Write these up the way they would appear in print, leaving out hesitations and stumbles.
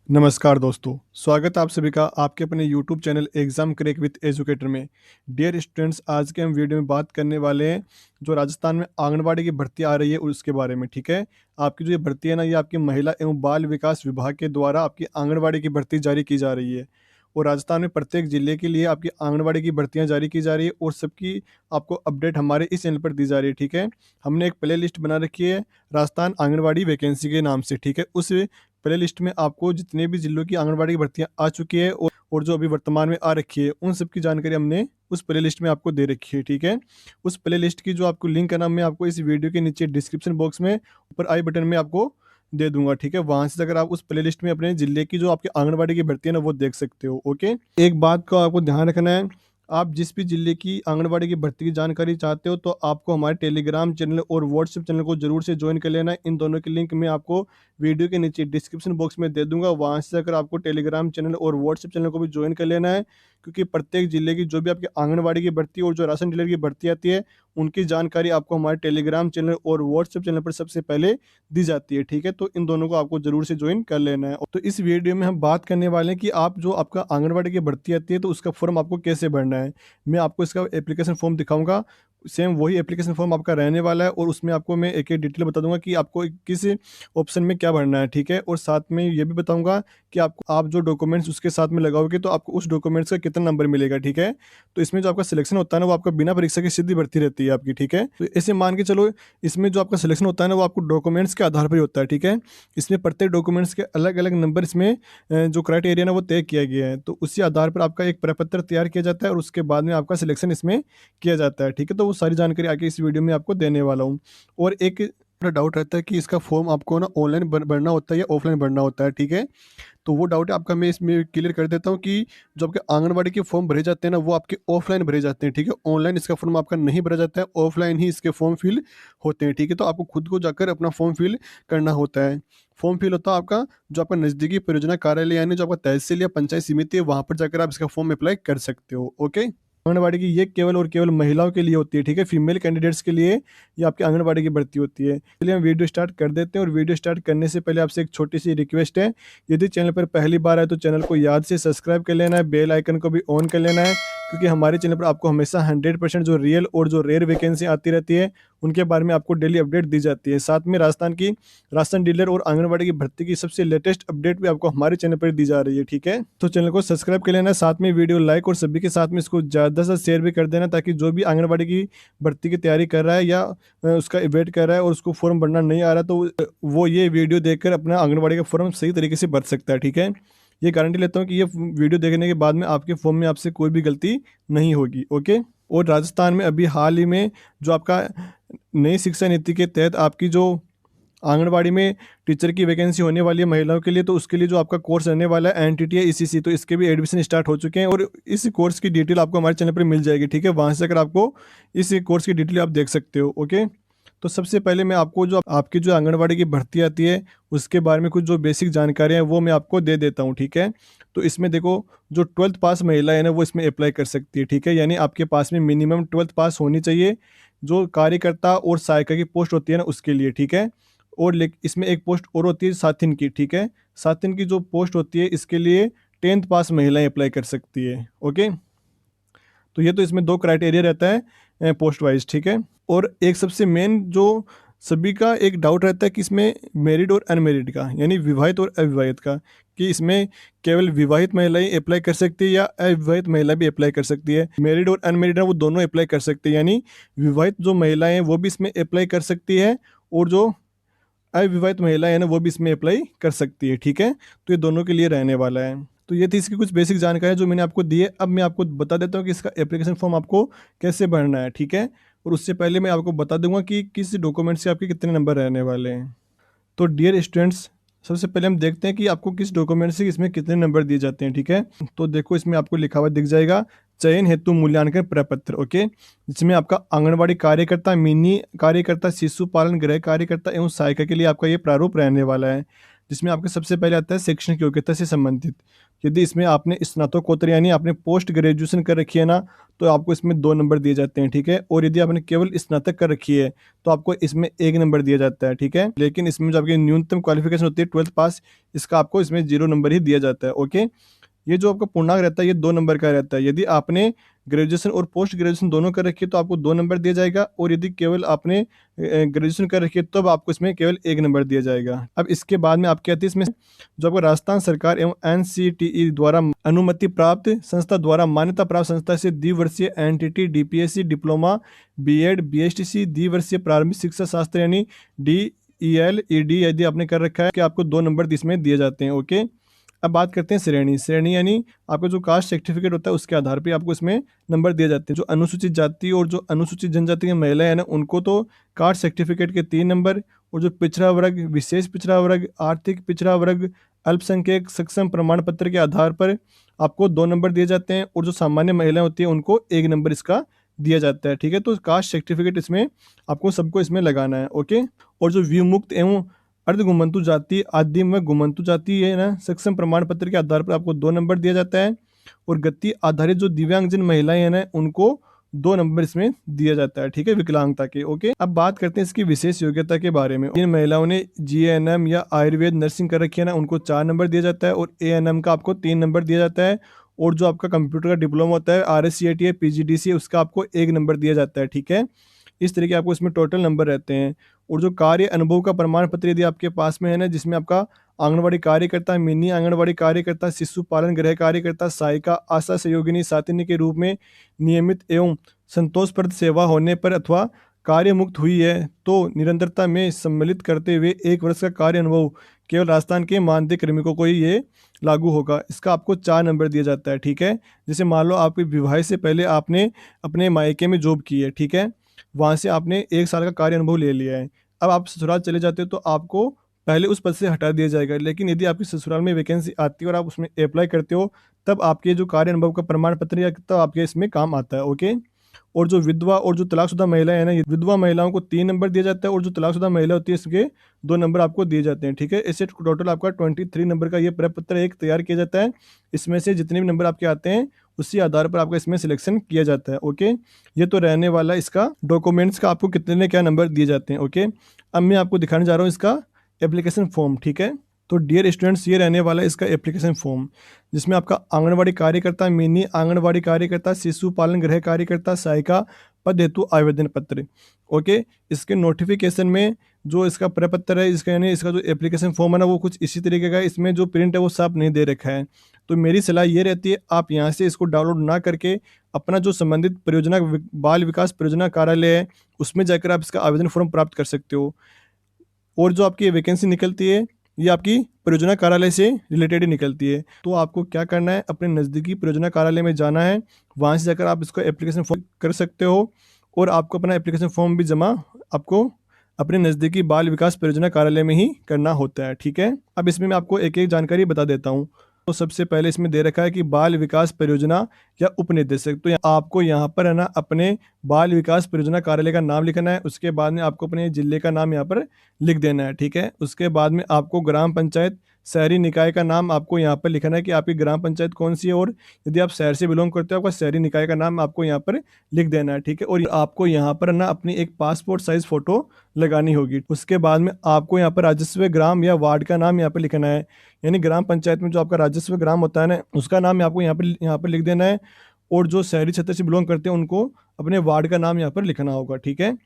नमस्कार दोस्तों, स्वागत है आप सभी का आपके अपने YouTube channel exam crack with educator में। डियर स्टूडेंट्स, आज के हम वीडियो में बात करने वाले हैं जो राजस्थान में आंगनबाड़ी की भर्ती आ रही है उसके बारे में, ठीक है। आपकी जो ये भर्ती है ना, ये आपकी महिला एवं बाल विकास विभाग के द्वारा आपकी आंगनबाड़ी की भर्ती जारी की जा रही है। और राजस्थान में प्रत्येक ज़िले के लिए आपकी आंगनबाड़ी की भर्तियाँ जारी की जा रही है और सबकी आपको अपडेट हमारे इस चैनल पर दी जा रही है, ठीक है। हमने एक प्ले लिस्ट बना रखी है राजस्थान आंगनबाड़ी वैकेंसी के नाम से, ठीक है। उस प्ले लिस्ट में आपको जितने भी ज़िलों की आंगनबाड़ी की भर्तियाँ आ चुकी है और जो अभी वर्तमान में आ रखी है, उन सब की जानकारी हमने उस प्ले लिस्ट में आपको दे रखी है, ठीक है। उस प्ले लिस्ट की जो आपको लिंक है ना, मैं आपको इस वीडियो के नीचे डिस्क्रिप्शन बॉक्स में ऊपर आई बटन में आपको दे दूंगा, ठीक है। वहाँ से अगर आप उस प्ले लिस्ट में अपने ज़िले की जो आपकी आंगनबाड़ी की भर्ती है ना, वो देख सकते हो, ओके। एक बात का आपको ध्यान रखना है, आप जिस भी ज़िले की आंगनबाड़ी की भर्ती की जानकारी चाहते हो तो आपको हमारे टेलीग्राम चैनल और व्हाट्सएप चैनल को जरूर से ज्वाइन कर लेना है। इन दोनों की लिंक मैं आपको वीडियो के नीचे डिस्क्रिप्शन बॉक्स में दे दूंगा। वहाँ से अगर आपको टेलीग्राम चैनल और व्हाट्सएप चैनल को भी ज्वाइन कर लेना है, क्योंकि प्रत्येक ज़िले की जो भी आपकी आंगनबाड़ी की भर्ती और जो राशन डीलर की भर्ती आती है, उनकी जानकारी आपको हमारे टेलीग्राम चैनल और व्हाट्सएप चैनल पर सबसे पहले दी जाती है, ठीक है। तो इन दोनों को आपको ज़रूर से ज्वाइन कर लेना है। तो इस वीडियो में हम बात करने वाले हैं कि आप जो आपका आंगनबाड़ी की भर्ती आती है तो उसका फॉर्म आपको कैसे भरना है। मैं आपको इसका एप्लीकेशन फॉर्म दिखाऊंगा, सेम वही एप्लीकेशन फॉर्म आपका रहने वाला है और उसमें आपको मैं एक एक डिटेल बता दूंगा कि आपको किस ऑप्शन में क्या भरना है, ठीक है। और साथ में ये भी बताऊंगा कि आपको आप जो डॉक्यूमेंट्स उसके साथ में लगाओगे तो आपको उस डॉक्यूमेंट्स का कितना नंबर मिलेगा, ठीक है। तो इसमें जो आपका सिलेक्शन होता है ना, वो आपका बिना परीक्षा की सीधी भर्ती रहती है आपकी, ठीक है। तो ऐसे मान के चलो, इसमें जो आपका सिलेक्शन होता है ना, वो आपको डॉक्यूमेंट्स के आधार पर ही होता है, ठीक है। इसमें प्रत्येक डॉक्यूमेंट्स के अलग अलग नंबर इसमें जो क्राइटेरिया ना वो तय किया गया है, तो उसी आधार पर आपका एक प्रपत्र तैयार किया जाता है और उसके बाद में आपका सिलेक्शन इसमें किया जाता है, ठीक है। तो वो सारी जानकारी आगे इस वीडियो में आपको देने वाला हूँ। और एक डाउट रहता है कि इसका फॉर्म आपको ना ऑनलाइन भरना होता है या ऑफलाइन भरना होता है, ठीक है। तो वो डाउट है आपका, मैं इसमें क्लियर कर देता हूँ कि जो आपके आंगनबाड़ी के फॉर्म भरे जाते हैं ना, वो आपके ऑफलाइन भरे जाते हैं, ठीक है। ऑनलाइन इसका फॉर्म आपका नहीं भरा जाता है, ऑफलाइन ही इसके फॉर्म फिल होते हैं, ठीक है। तो आपको खुद को जाकर अपना फॉर्म फिल करना होता है। फॉर्म फिल होता है आपका जो आपका नज़दीकी परियोजना कार्यालय, यानी जो आपका तहसील या पंचायत समिति है, वहाँ पर जाकर आप इसका फॉर्म अप्लाई कर सकते हो, ओके। आंगनबाड़ी की ये केवल और केवल महिलाओं के लिए होती है, ठीक है। फीमेल कैंडिडेट्स के लिए ये आपकी आंगनबाड़ी की भर्ती होती है। चलिए हम वीडियो स्टार्ट कर देते हैं। और वीडियो स्टार्ट करने से पहले आपसे एक छोटी सी रिक्वेस्ट है, यदि चैनल पर पहली बार आए तो चैनल को याद से सब्सक्राइब कर लेना है, बेल आइकन को भी ऑन कर लेना है, क्योंकि हमारे चैनल पर आपको हमेशा 100% जो रियल और जो रेयर वैकेंसी आती रहती है उनके बारे में आपको डेली अपडेट दी जाती है। साथ में राजस्थान की राशन डीलर और आंगनबाड़ी की भर्ती की सबसे लेटेस्ट अपडेट भी आपको हमारे चैनल पर दी जा रही है, ठीक है। तो चैनल को सब्सक्राइब कर लेना है, साथ में वीडियो लाइक और सभी के साथ में इसको ज़्यादा से शेयर भी कर देना, ताकि जो भी आंगनबाड़ी की भर्ती की तैयारी कर रहा है या उसका वेट कर रहा है और उसको फॉर्म भरना नहीं आ रहा, तो वो ये वीडियो देखकर अपना आंगनबाड़ी का फॉर्म सही तरीके से भर सकता है, ठीक है। ये गारंटी लेता हूँ कि ये वीडियो देखने के बाद में आपके फॉर्म में आपसे कोई भी गलती नहीं होगी, ओके। और राजस्थान में अभी हाल ही में जो आपका नई शिक्षा नीति के तहत आपकी जो आंगनबाड़ी में टीचर की वैकेंसी होने वाली है महिलाओं के लिए, तो उसके लिए जो आपका कोर्स रहने वाला है एनटीटी ईसीसी, तो इसके भी एडमिशन स्टार्ट हो चुके हैं और इस कोर्स की डिटेल आपको हमारे चैनल पर मिल जाएगी, ठीक है। वहाँ से अगर आपको इस कोर्स की डिटेल आप देख सकते हो, ओके। तो सबसे पहले मैं आपको जो आपकी जो आंगनबाड़ी की भर्ती आती है उसके बारे में कुछ जो बेसिक जानकारी है वो मैं आपको दे देता हूँ, ठीक है। तो इसमें देखो, जो 12th पास महिला है ना, वो इसमें अप्लाई कर सकती है, ठीक है। यानी आपके पास में मिनिमम 12th पास होनी चाहिए, जो कार्यकर्ता और सहायिका की पोस्ट होती है ना उसके लिए, ठीक है। और इसमें एक पोस्ट और होती है साथिन की, ठीक है। साथिन की जो पोस्ट होती है इसके लिए 10th पास महिलाएं अप्लाई कर सकती है, ओके। तो ये तो इसमें दो क्राइटेरिया रहता है पोस्ट वाइज, ठीक है। और एक सबसे मेन जो सभी का एक डाउट रहता है कि इसमें मैरिड और अनमेरिड का, यानी विवाहित और अविवाहित का, कि इसमें केवल विवाहित महिलाएं अप्लाई कर सकती है या अविवाहित महिला भी अप्लाई कर सकती है। मैरिड और अनमेरिड है वो दोनों अप्लाई कर सकती है, यानी विवाहित जो महिलाएं हैं वो भी इसमें अप्लाई कर सकती है और जो अविवाहित महिला है ना वो भी इसमें अप्लाई कर सकती है, ठीक है। तो ये दोनों के लिए रहने वाला है। तो ये थी इसकी कुछ बेसिक जानकारी जो मैंने आपको दी है। अब मैं आपको बता देता हूँ कि इसका एप्लीकेशन फॉर्म आपको कैसे भरना है, ठीक है। और उससे पहले मैं आपको बता दूंगा कि किस डॉक्यूमेंट से आपके कितने नंबर रहने वाले हैं। तो डियर स्टूडेंट्स, सबसे पहले हम देखते हैं कि आपको किस डॉक्यूमेंट से इसमें कितने नंबर दिए जाते हैं, ठीक है। तो देखो, इसमें आपको लिखा हुआ दिख जाएगा चयन हेतु मूल्यांकन प्रपत्र, ओके। जिसमें आपका आंगनबाड़ी कार्यकर्ता, मिनी कार्यकर्ता, शिशु पालन गृह कार्यकर्ता एवं सहायिका के लिए आपका ये प्रारूप रहने वाला है। जिसमें आपके सबसे पहले आता है शैक्षणिक योग्यता से संबंधित। यदि इसमें आपने स्नातकोत्तर यानी आपने पोस्ट ग्रेजुएशन कर रखी है ना, तो आपको इसमें 2 नंबर दिए जाते हैं, ठीक है? और यदि आपने केवल स्नातक कर रखी है, तो आपको इसमें 1 नंबर दिया जाता है, ठीक है? लेकिन इसमें जो आपकी न्यूनतम क्वालिफ़िकेशन होती है 12th पास, इसका आपको इसमें 0 नंबर ही दिया जाता है, ओके? ये जो आपका पूर्णांक रहता है, ये 2 नंबर का रहता है। यदि आपने ग्रेजुएशन और पोस्ट ग्रेजुएशन दोनों कर रखी है, तो आपको 2 नंबर दिया जाएगा, और यदि केवल आपने ग्रेजुएशन कर रखी है, तब आपको इसमें केवल 1 नंबर दिया जाएगा। अब इसके बाद में आपकी आती है इसमें जो आपको राजस्थान सरकार एवं एनसीटीई द्वारा अनुमति प्राप्त संस्था द्वारा मान्यता प्राप्त संस्था से द्विवर्षीय NTT, DPSC, diploma, BEd, BSTC, द्विवर्षीय प्रारंभिक शिक्षा शास्त्र यानी डीईएल, ईडी यदि आपने कर रखा है, कि आपको 2 नंबर इसमें दिए जाते हैं, ओके? अब बात करते हैं श्रेणी। श्रेणी यानी आपका जो कास्ट सर्टिफिकेट होता है, उसके आधार पे आपको इसमें नंबर दिए जाते हैं। जो अनुसूचित जाति और जो अनुसूचित जनजाति की महिलाएं हैं ना, उनको तो कास्ट सर्टिफिकेट के 3 नंबर, और जो पिछड़ा वर्ग, विशेष पिछड़ा वर्ग, आर्थिक पिछड़ा वर्ग, अल्पसंख्यक सक्षम प्रमाण पत्र के आधार पर आपको 2 नंबर दिए जाते हैं, और जो सामान्य महिलाएं होती है उनको 1 नंबर इसका दिया जाता है, ठीक है? तो कास्ट सर्टिफिकेट इसमें आपको सबको इसमें लगाना है, ओके? और जो विमुक्त एवं अर्ध घुमंतु जाति, आदिम व घुमंतु जाति है ना, सक्षम प्रमाण पत्र के आधार पर आपको 2 नंबर दिया जाता है, और गति आधारित जो दिव्यांगजन महिलाएं हैं ना, उनको 2 नंबर इसमें दिया जाता है, ठीक है? विकलांगता के, ओके? अब बात करते हैं इसकी विशेष योग्यता के बारे में। जिन महिलाओं ने जीएनएम या आयुर्वेद नर्सिंग कर रखी है ना, उनको 4 नंबर दिया जाता है, और एएनएम का आपको 3 नंबर दिया जाता है, और जो आपका कंप्यूटर का डिप्लोमा होता है, आरएससीआईटी है, पीजीडीसी, उसका आपको 1 नंबर दिया जाता है, ठीक है? इस तरीके आपको इसमें टोटल नंबर रहते हैं। और जो कार्य अनुभव का प्रमाण पत्र यदि आपके पास में है ना, जिसमें आपका आंगनवाड़ी कार्यकर्ता, मिनी आंगनवाड़ी कार्यकर्ता, शिशु पालन गृह कार्यकर्ता, सहायिका, आशा सहयोगिनी, सातिनी के रूप में नियमित एवं संतोषप्रद सेवा होने पर अथवा कार्य मुक्त हुई है, तो निरंतरता में सम्मिलित करते हुए 1 वर्ष का कार्य अनुभव केवल राजस्थान के मानदेय कार्मिकों को ही ये लागू होगा। इसका आपको 4 नंबर दिया जाता है, ठीक है? जैसे मान लो आपके विवाह से पहले आपने अपने मायके में जॉब की है, ठीक है? वहाँ से आपने 1 साल का कार्य अनुभव ले लिया है। अब आप ससुराल चले जाते हो, तो आपको पहले उस पद से हटा दिया जाएगा। लेकिन यदि आपकी ससुराल में वैकेंसी आती है और आप उसमें अप्लाई करते हो, तब आपके जो कार्य अनुभव का प्रमाण पत्र या तब आपके इसमें काम आता है, ओके? और जो विधवा और जो तलाकशुदा महिलाएं हैं ना, ये विधवा महिलाओं को 3 नंबर दिया जाता है, और जो तलाकशुदा महिला होती है इसके 2 नंबर आपको दिए जाते हैं, ठीक है? इससे टोटल आपका 23 नंबर का ये प्रपत्र एक तैयार किया जाता है। इसमें से जितने भी नंबर आपके आते हैं, उसी आधार पर आपका इसमें सिलेक्शन किया जाता है, ओके? ये तो रहने वाला इसका डॉक्यूमेंट्स का आपको कितने क्या नंबर दिए जाते हैं, ओके? अब मैं आपको दिखाने जा रहा हूँ इसका एप्लीकेशन फॉर्म, ठीक है? तो डियर स्टूडेंट्स, ये रहने वाला है इसका एप्लीकेशन फॉर्म, जिसमें आपका आंगनवाड़ी कार्यकर्ता, मिनी आंगनवाड़ी कार्यकर्ता, शिशु पालन गृह कार्यकर्ता, सहायिका पद हेतु आवेदन पत्र, ओके? इसके नोटिफिकेशन में जो इसका प्रपत्र है, इसका यानी इसका जो एप्लीकेशन फॉर्म है ना, वो कुछ इसी तरीके का है। इसमें जो प्रिंट है वो साफ नहीं दे रखा है। तो मेरी सलाह ये रहती है, आप यहाँ से इसको डाउनलोड ना करके अपना जो संबंधित परियोजना बाल विकास परियोजना कार्यालय है, उसमें जाकर आप इसका आवेदन फॉर्म प्राप्त कर सकते हो। और जो आपकी वैकेंसी निकलती है, ये आपकी परियोजना कार्यालय से रिलेटेड ही निकलती है। तो आपको क्या करना है, अपने नज़दीकी परियोजना कार्यालय में जाना है, वहाँ से जाकर आप इसको एप्लीकेशन फॉर्म कर सकते हो, और आपको अपना एप्लीकेशन फॉर्म भी जमा आपको अपने नज़दीकी बाल विकास परियोजना कार्यालय में ही करना होता है, ठीक है? अब इसमें मैं आपको एक एक जानकारी बता देता हूँ। तो सबसे पहले इसमें दे रखा है कि बाल विकास परियोजना या उपनिदेशक। तो आपको यहाँ पर है ना, अपने बाल विकास परियोजना कार्यालय का नाम लिखना है। उसके बाद में आपको अपने जिले का नाम यहाँ पर लिख देना है, ठीक है? उसके बाद में आपको ग्राम पंचायत, शहरी निकाय का नाम आपको यहाँ पर लिखना है कि आपकी ग्राम पंचायत कौन सी है, और यदि आप शहर से बिलोंग करते हो, आपका शहरी निकाय का नाम आपको यहाँ पर लिख देना है, ठीक है? और आपको यहाँ पर ना अपनी एक पासपोर्ट साइज फोटो लगानी होगी। उसके बाद में आपको यहाँ पर राजस्व ग्राम या वार्ड का नाम यहाँ पर लिखना है, यानी ग्राम पंचायत में जो आपका राजस्व ग्राम होता है ना, उसका नाम आपको यहाँ पर लिख देना है। और जो शहरी क्षेत्र से बिलोंग करते हैं, उनको अपने वार्ड का नाम यहाँ पर लिखना होगा, ठीक है?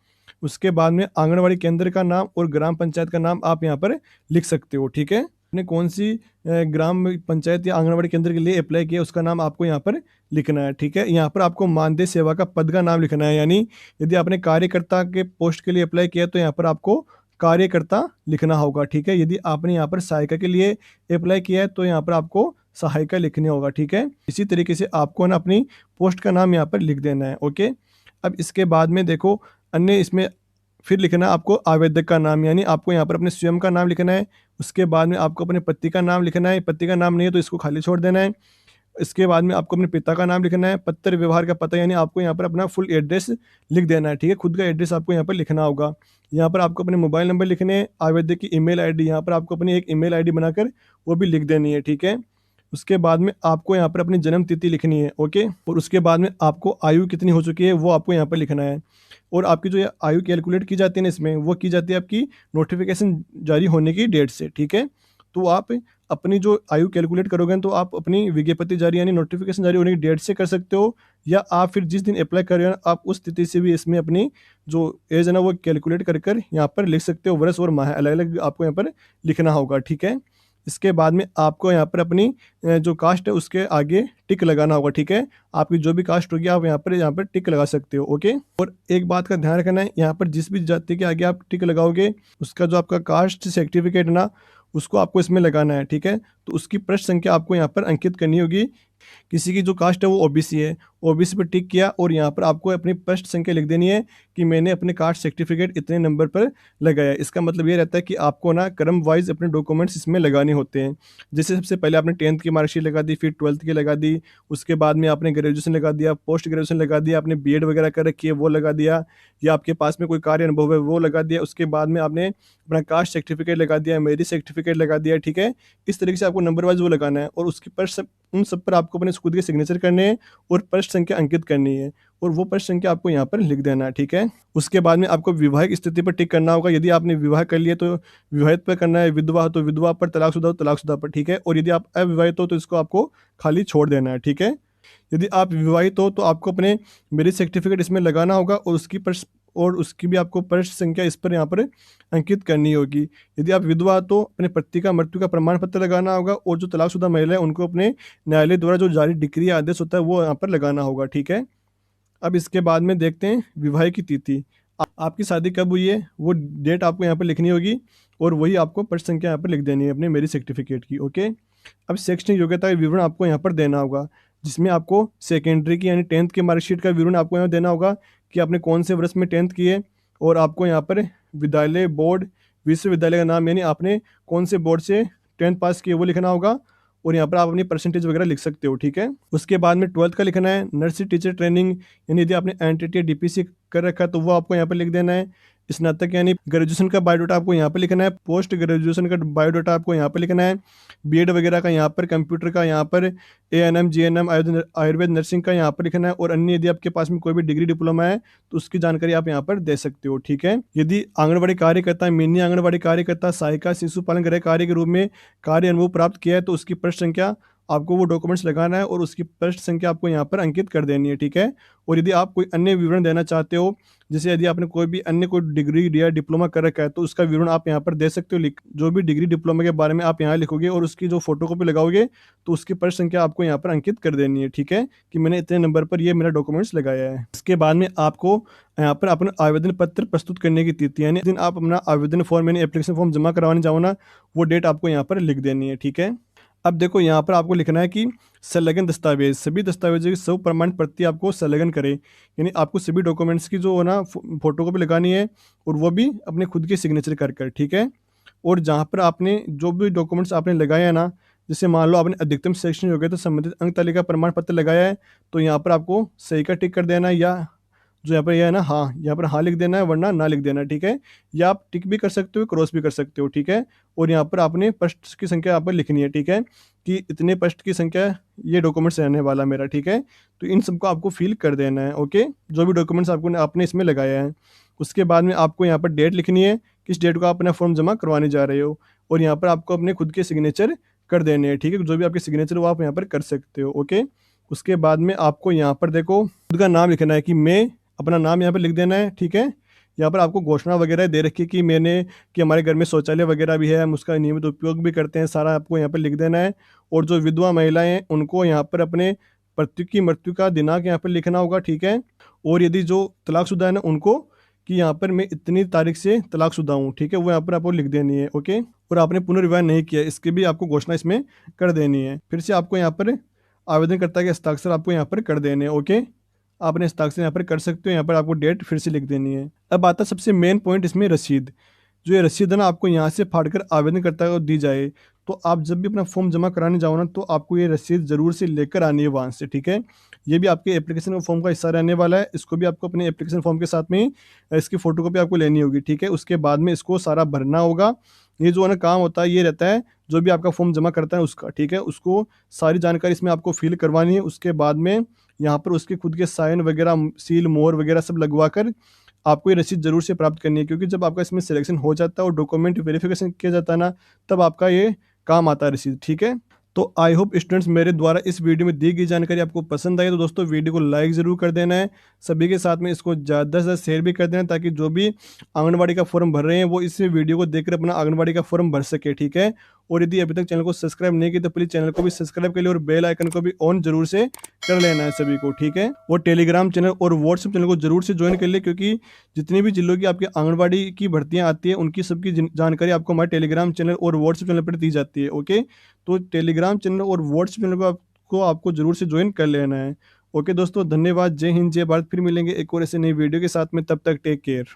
उसके बाद में आंगनवाड़ी केंद्र का नाम और ग्राम पंचायत का नाम आप यहाँ पर लिख सकते हो, ठीक है? आपने कौन सी ग्राम पंचायत या आंगनवाड़ी केंद्र के लिए अप्लाई किया, उसका नाम आपको यहाँ पर लिखना है, ठीक है? यहाँ पर आपको मानदेय सेवा का पद का नाम लिखना है, यानी यदि आपने कार्यकर्ता के पोस्ट के लिए अप्लाई किया, तो यहाँ पर आपको कार्यकर्ता लिखना होगा, ठीक है? यदि आपने यहाँ पर सहायिका के लिए अप्लाई किया है, तो यहाँ पर आपको सहायिका लिखनी होगा, ठीक है? इसी तरीके से आपको ना अपनी पोस्ट का नाम यहाँ पर लिख देना है, ओके? अब इसके बाद में देखो, अन्य इसमें फिर लिखना है आपको आवेदक का नाम, यानी आपको यहाँ पर अपने स्वयं का नाम लिखना है। उसके बाद में आपको अपने पति का नाम लिखना है। पति का नाम नहीं है तो इसको खाली छोड़ देना है। इसके बाद में आपको अपने पिता का नाम लिखना है, पत्र व्यवहार का पता यानी आपको यहाँ पर अपना फुल एड्रेस लिख देना है, ठीक है? खुद का एड्रेस आपको यहाँ पर लिखना होगा। यहाँ पर आपको अपने मोबाइल नंबर लिखने हैं, आवेदक की ईमेल आईडी यहाँ पर आपको अपनी एक ईमेल आईडी बनाकर वो भी लिख देनी है, ठीक है? उसके बाद में आपको यहाँ पर अपनी जन्म तिथि लिखनी है, ओके? और उसके बाद में आपको आयु कितनी हो चुकी है वो आपको यहाँ पर लिखना है। और आपकी जो ये आयु कैलकुलेट की जाती है ना इसमें, वो की जाती है आपकी नोटिफ़िकेशन जारी होने की डेट से, ठीक है? तो आप अपनी जो आयु कैलकुलेट करोगे तो आप अपनी विज्ञप्ति जारी यानी नोटिफ़िकेशन जारी होने की डेट से कर सकते हो, या आप फिर जिस दिन अप्लाई कर रहे हो आप उस तिथि से भी इसमें अपनी जो एज है ना वो कैलकुलेट कर यहाँ पर लिख सकते हो। वर्ष और माह अलग-अलग आपको यहाँ पर लिखना होगा, ठीक है? इसके बाद में आपको यहाँ पर अपनी जो कास्ट है उसके आगे टिक लगाना होगा, ठीक है? आपकी जो भी कास्ट होगी आप यहाँ पर टिक लगा सकते हो, ओके? और एक बात का ध्यान रखना है, यहाँ पर जिस भी जाति के आगे आप टिक लगाओगे, उसका जो आपका कास्ट सर्टिफिकेट है ना, उसको आपको इसमें लगाना है, ठीक है? तो उसकी पृष्ठ संख्या आपको यहाँ पर अंकित करनी होगी। किसी की जो कास्ट है वो ओबीसी है, ओबीसी पे टिक किया और यहाँ पर आपको अपनी पृष्ठ संख्या लिख देनी है कि मैंने अपने कास्ट सर्टिफिकेट इतने नंबर पर लगाया है। इसका मतलब ये रहता है कि आपको ना क्रम वाइज अपने डॉक्यूमेंट्स इसमें लगाने होते हैं। जैसे सबसे पहले आपने 10th की मार्कशीट लगा दी, फिर 12th की लगा दी, उसके बाद में आपने ग्रेजुएशन लगा दिया, पोस्ट ग्रेजुएशन लगा दिया, आपने बीएड वगैरह कर रखी है वो लगा दिया, या आपके पास में कोई कार्य अनुभव है वो लगा दिया। उसके बाद में आपने अपना कास्ट सर्टिफिकेट लगा दिया, मैरिज सर्टिफिकेट लगा दिया, ठीक है? इस तरीके से आपको नंबर वाइज वो लगाना है और उसके पर सब उन सब पर आपको अपने खुद के सिग्नेचर करने हैं और पृष्ठ संख्या अंकित करनी है और वो पृष्ठ संख्या आपको यहाँ पर लिख देना है, ठीक है? उसके बाद में आपको विवाहिक स्थिति पर टिक करना होगा। यदि आपने विवाह कर लिया तो विवाहित पर करना है, विधवा हो तो विधवा पर, तलाकशुदा हो तलाकशुदा पर, ठीक है? और यदि आप अविवाहित हो तो इसको आपको खाली छोड़ देना है, ठीक है? यदि आप विवाहित हो तो आपको अपने मैरिज सर्टिफिकेट इसमें लगाना होगा और उसकी भी आपको पृष्ठ संख्या इस पर यहाँ पर अंकित करनी होगी। यदि आप विधवा तो अपने पति का मृत्यु का प्रमाण पत्र लगाना होगा और जो तलाकशुदा महिला है उनको अपने न्यायालय द्वारा जो जारी डिक्री या आदेश होता है वो यहाँ पर लगाना होगा, ठीक है? अब इसके बाद में देखते हैं विवाह की तिथि। आपकी शादी कब हुई है वो डेट आपको यहाँ पर लिखनी होगी और वही आपको पृष्ठ संख्या यहाँ पर लिख देनी है अपने मैरिज सर्टिफिकेट की, ओके? अब शैक्षणिक योग्यता का विवरण आपको यहाँ पर देना होगा, जिसमें आपको सेकेंडरी की यानी 10th की मार्कशीट का विवरण आपको यहाँ देना होगा कि आपने कौन से वर्ष में 10th की है, और आपको यहाँ पर विद्यालय, बोर्ड, विश्वविद्यालय का नाम यानी आपने कौन से बोर्ड से 10th पास किए वो लिखना होगा और यहाँ पर आप अपनी परसेंटेज वगैरह लिख सकते हो, ठीक है? उसके बाद में 12th का लिखना है। नर्सरी टीचर ट्रेनिंग यानी यदि आपने एनटीटी या डीपीसी कर रखा है तो वो आपको यहाँ पर लिख देना है। स्नातक यानी ग्रेजुएशन का बायोडाटा आपको यहाँ पर लिखना है। पोस्ट ग्रेजुएशन का बायोडाटा आपको यहाँ पर लिखना है। बीएड वगैरह का यहाँ पर, कंप्यूटर का यहाँ पर, एएनएम, जीएनएम, आयुर्वेद, नर्सिंग का यहाँ पर लिखना है और अन्य यदि आपके पास में कोई भी डिग्री डिप्लोमा है तो उसकी जानकारी आप यहाँ पर दे सकते हो, ठीक है? यदि आंगनबाड़ी कार्यकर्ता, मिनी आंगनबाड़ी कार्यकर्ता, सहायिका शिशु पालन गृह कार्य के रूप में कार्य अनुभव प्राप्त किया है तो उसकी पृष्ठ संख्या आपको वो डॉक्यूमेंट्स लगाना है और उसकी पृष्ठ संख्या आपको यहाँ पर अंकित कर देनी है, ठीक है? और यदि आप कोई अन्य विवरण देना चाहते हो, जैसे यदि आपने कोई भी अन्य कोई डिग्री या डिप्लोमा कर रखा है तो उसका विवरण आप यहाँ पर दे सकते हो। जो भी डिग्री डिप्लोमा के बारे में आप यहाँ लिखोगे और उसकी जो फोटोकॉपी लगाओगे तो उसकी पृष्ठ संख्या आपको यहाँ पर अंकित कर देनी है, ठीक है? कि मैंने इतने नंबर पर ये मेरा डॉक्यूमेंट्स लगाया है। इसके बाद में आपको यहाँ पर अपना आवेदन पत्र प्रस्तुत करने की तिथि यानी दिन आप अपना आवेदन फॉर्म यानी एप्लीकेशन फॉर्म जमा करवाने जाओ ना, वो डेट आपको यहाँ पर लिख देनी है, ठीक है? अब देखो यहाँ पर आपको लिखना है कि संलग्न दस्तावेज, सभी दस्तावेजों की सब प्रमाण प्रति आपको संलग्न करें, यानी आपको सभी डॉक्यूमेंट्स की जो है ना फोटोकॉपी लगानी है और वो भी अपने खुद के सिग्नेचर कर, ठीक है? और जहाँ पर आपने जो भी डॉक्यूमेंट्स आपने लगाया है ना, जैसे मान लो आपने अधिकतम शैक्षणिक योग्यता संबंधित अंक तालिका प्रमाण पत्र लगाया है तो यहाँ पर आपको सही का टिक कर देना है, या जो यहाँ पर यह है ना हाँ, यहाँ पर हाँ लिख देना है वरना ना लिख देना है, ठीक है? या आप टिक भी कर सकते हो, क्रॉस भी कर सकते हो, ठीक है? और यहाँ पर आपने पृष्ठ की संख्या यहाँ पर लिखनी है, ठीक है? कि इतने पृष्ठ की संख्या ये डॉक्यूमेंट्स रहने वाला मेरा, ठीक है? तो इन सबको आपको फिल कर देना है, ओके? जो भी डॉक्यूमेंट्स आपने इसमें लगाया है। उसके बाद में आपको यहाँ पर डेट लिखनी है, किस डेट को आप अपना फॉर्म जमा करवाने जा रहे हो, और यहाँ पर आपको अपने खुद के सिग्नेचर कर देने हैं, ठीक है? जो भी आपके सिग्नेचर वो आप यहाँ पर कर सकते हो, ओके? उसके बाद में आपको यहाँ पर देखो खुद का नाम लिखना है कि मैं अपना नाम यहाँ पर लिख देना है, ठीक है? यहाँ पर आपको घोषणा वगैरह दे रखी है कि हमारे घर में शौचालय वगैरह भी है, हम उसका नियमित उपयोग भी करते हैं, सारा आपको यहाँ पर लिख देना है। और जो विधवा महिलाएं हैं उनको यहाँ पर अपने पति की मृत्यु का दिनांक यहाँ पर लिखना होगा, ठीक है? और यदि जो तलाकशुदा है ना उनको कि यहाँ पर मैं इतनी तारीख से तलाकशुदा हूँ, ठीक है? वो यहाँ पर आपको लिख देनी है, ओके? और आपने पुनर्विवाह नहीं किया इसकी भी आपको घोषणा इसमें कर देनी है। फिर से आपको यहाँ पर आवेदनकर्ता के हस्ताक्षर आपको यहाँ पर कर देने हैं, ओके? आपने हस्ताक्षर यहाँ पर कर सकते हो, यहाँ पर आपको डेट फिर से लिख देनी है। अब आता है सबसे मेन पॉइंट इसमें रसीद। जो ये रसीद है ना आपको यहाँ से फाड़कर आवेदनकर्ता को दी जाए तो आप जब भी अपना फॉर्म जमा कराने जाओ ना, तो आपको ये रसीद ज़रूर से लेकर आनी है वहाँ से, ठीक है? ये भी आपके एप्लीकेशन फॉर्म का हिस्सा रहने वाला है, इसको भी आपको अपने एप्लीकेशन फॉर्म के साथ में इसकी फ़ोटोकॉपी आपको लेनी होगी, ठीक है? उसके बाद में इसको सारा भरना होगा। ये जो है ना काम होता है, ये रहता है जो भी आपका फॉर्म जमा करता है उसका, ठीक है? उसको सारी जानकारी इसमें आपको फ़िल करवानी है, उसके बाद में यहाँ पर उसके खुद के साइन वगैरह, सील, मोहर वगैरह सब लगवा कर आपको ये रसीद ज़रूर से प्राप्त करनी है, क्योंकि जब आपका इसमें सिलेक्शन हो जाता है और डॉक्यूमेंट वेरिफिकेशन किया जाता है ना, तब आपका ये काम आता है रसीद, ठीक है? तो आई होप स्टूडेंट्स मेरे द्वारा इस वीडियो में दी गई जानकारी आपको पसंद आई, तो दोस्तों वीडियो को लाइक ज़रूर कर देना है। सभी के साथ में इसको ज़्यादा से ज़्यादा शेयर भी कर देना, ताकि जो भी आंगनबाड़ी का फॉर्म भर रहे हैं वो इस वीडियो को देखकर अपना आंगनबाड़ी का फॉर्म भर सके, ठीक है? और यदि अभी तक चैनल को सब्सक्राइब नहीं किया तो प्लीज़ चैनल को भी सब्सक्राइब कर लिया और बेल आइकन को भी ऑन जरूर से कर लेना है सभी को, ठीक है? और टेलीग्राम चैनल और व्हाट्सएप चैनल को जरूर से ज्वाइन कर ले, क्योंकि जितनी भी जिलों की आपके आंगनबाड़ी की भर्तियां आती है उनकी सबकी जानकारी आपको हमारे टेलीग्राम चैनल और व्हाट्सएप चैनल पर दी जाती है, ओके? तो टेलीग्राम चैनल और व्हाट्सएप चैनल को आपको जरूर से ज्वाइन कर लेना है। ओके दोस्तों, धन्यवाद। जय हिंद, जय भारत। फिर मिलेंगे एक और ऐसे नई वीडियो के साथ में, तब तक टेक केयर।